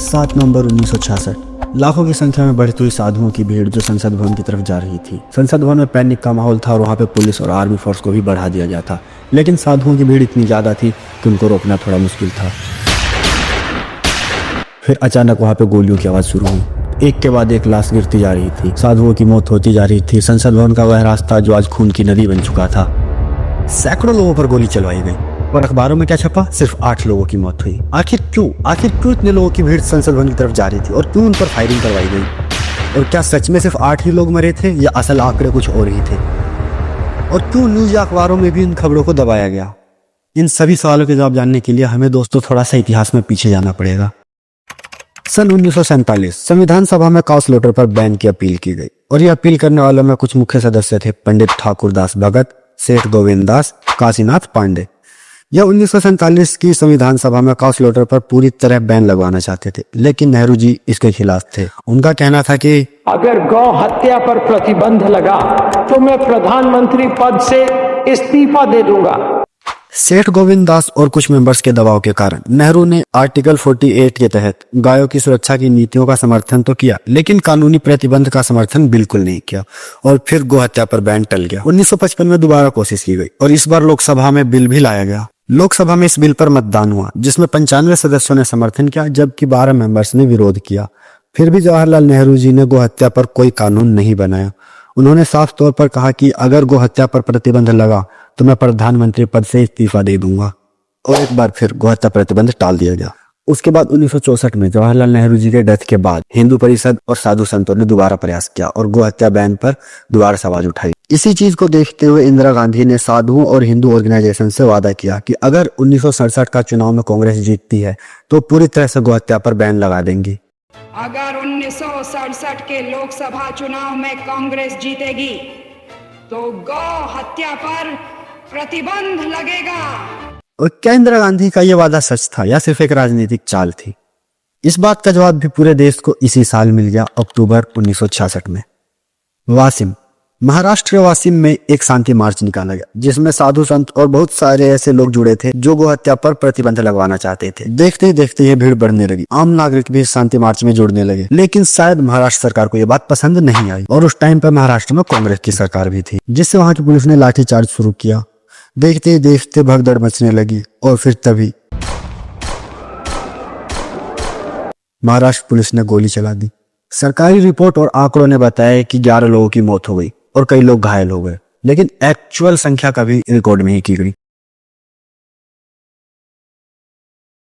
7 नवंबर 1966 लाखों की संख्या में बढ़ती हुई साधुओं की भीड़ जो संसद भवन की तरफ जा रही थी। संसद भवन में पैनिक का माहौल था और वहाँ पे पुलिस और आर्मी फोर्स को भी बढ़ा दिया गया था, लेकिन साधुओं की भीड़ इतनी ज्यादा थी कि उनको रोकना थोड़ा मुश्किल था। फिर अचानक वहाँ पे गोलियों की आवाज शुरू हुई। एक के बाद एक लाश गिरती जा रही थी, साधुओं की मौत होती जा रही थी। संसद भवन का वह रास्ता जो आज खून की नदी बन चुका था। सैकड़ों लोगों पर गोली चलवाई गई और अखबारों में क्या छपा, सिर्फ 8 लोगों की मौत हुई। आखिर क्यों इतने लोगों की भीड़ संसद भवन की तरफ जा रही थी और क्यों उन पर फायरिंग करवाई गई? और क्या सच में सिर्फ 8 ही लोग मरे थे या असल आंकड़े कुछ और ही थे? और क्यों न्यूज या अखबारों में भी इन खबरों को दबाया गया? इन सभी सवालों के जवाब जानने के लिए हमें दोस्तों थोड़ा सा इतिहास में पीछे जाना पड़ेगा। सन 1947 संविधान सभा में काउ स्लॉटर पर बैन की अपील की गई और यह अपील करने वालों में कुछ मुख्य सदस्य थे: पंडित ठाकुर दास भगत, सेठ गोविंद दास, काशीनाथ पांडे। यह 1947 की संविधान सभा में काउ स्लॉटर पर पूरी तरह बैन लगवाना चाहते थे, लेकिन नेहरू जी इसके खिलाफ थे। उनका कहना था कि अगर गौ हत्या पर प्रतिबंध लगा तो मैं प्रधानमंत्री पद से इस्तीफा दे दूंगा। सेठ गोविंद दास और कुछ मेंबर्स के दबाव के कारण नेहरू ने आर्टिकल 48 के तहत गायों की सुरक्षा की नीतियों का समर्थन तो किया, लेकिन कानूनी प्रतिबंध का समर्थन बिल्कुल नहीं किया और फिर गौ हत्या पर बैन टल गया। 1955 में दोबारा कोशिश की गई और इस बार लोकसभा में बिल भी लाया गया। लोकसभा में इस बिल पर मतदान हुआ, जिसमें 95 सदस्यों ने समर्थन किया जबकि 12 मेंबर्स ने विरोध किया। फिर भी जवाहरलाल नेहरू जी ने गौ हत्या पर कोई कानून नहीं बनाया। उन्होंने साफ तौर पर कहा कि अगर गौ हत्या पर प्रतिबंध लगा तो मैं प्रधानमंत्री पद से इस्तीफा दे दूंगा, और एक बार फिर गौ हत्या प्रतिबंध टाल दिया गया। उसके बाद 1964 में जवाहरलाल नेहरू जी के डेथ के बाद हिंदू परिषद और साधु संतों ने दोबारा प्रयास किया और गौ हत्या बैन पर दोबारा से आवाज उठाई। इसी चीज को देखते हुए इंदिरा गांधी ने साधुओं और हिंदू ऑर्गेनाइजेशन से वादा किया कि अगर 1967 का चुनाव में कांग्रेस जीतती है तो पूरी तरह से गौ हत्या पर बैन लगा देंगी। अगर 1967 के लोकसभा चुनाव में कांग्रेस जीतेगी तो गौ हत्या पर प्रतिबंध लगेगा। और क्या इंदिरा गांधी का यह वादा सच था या सिर्फ एक राजनीतिक चाल थी? इस बात का जवाब भी पूरे देश को इसी साल मिल गया, अक्टूबर 1966 में। वासिम, महाराष्ट्र के वासिम में एक शांति मार्च निकाला गया जिसमें साधु संत और बहुत सारे ऐसे लोग जुड़े थे जो गौ हत्या पर प्रतिबंध लगवाना चाहते थे। देखते ही देखते ये भीड़ बढ़ने लगी। आम नागरिक भी इस शांति मार्च में जुड़ने लगे, लेकिन शायद महाराष्ट्र सरकार को ये बात पसंद नहीं आई और उस टाइम पर महाराष्ट्र में कांग्रेस की सरकार भी थी, जिससे वहां की पुलिस ने लाठीचार्ज शुरू किया। देखते ही देखते भगदड़ मचने लगी और फिर तभी महाराष्ट्र पुलिस ने गोली चला दी। सरकारी रिपोर्ट और आंकड़ों ने बताया कि 11 लोगों की मौत हो गई और कई लोग घायल हो गए, लेकिन एक्चुअल संख्या कभी रिकॉर्ड नहीं की गई।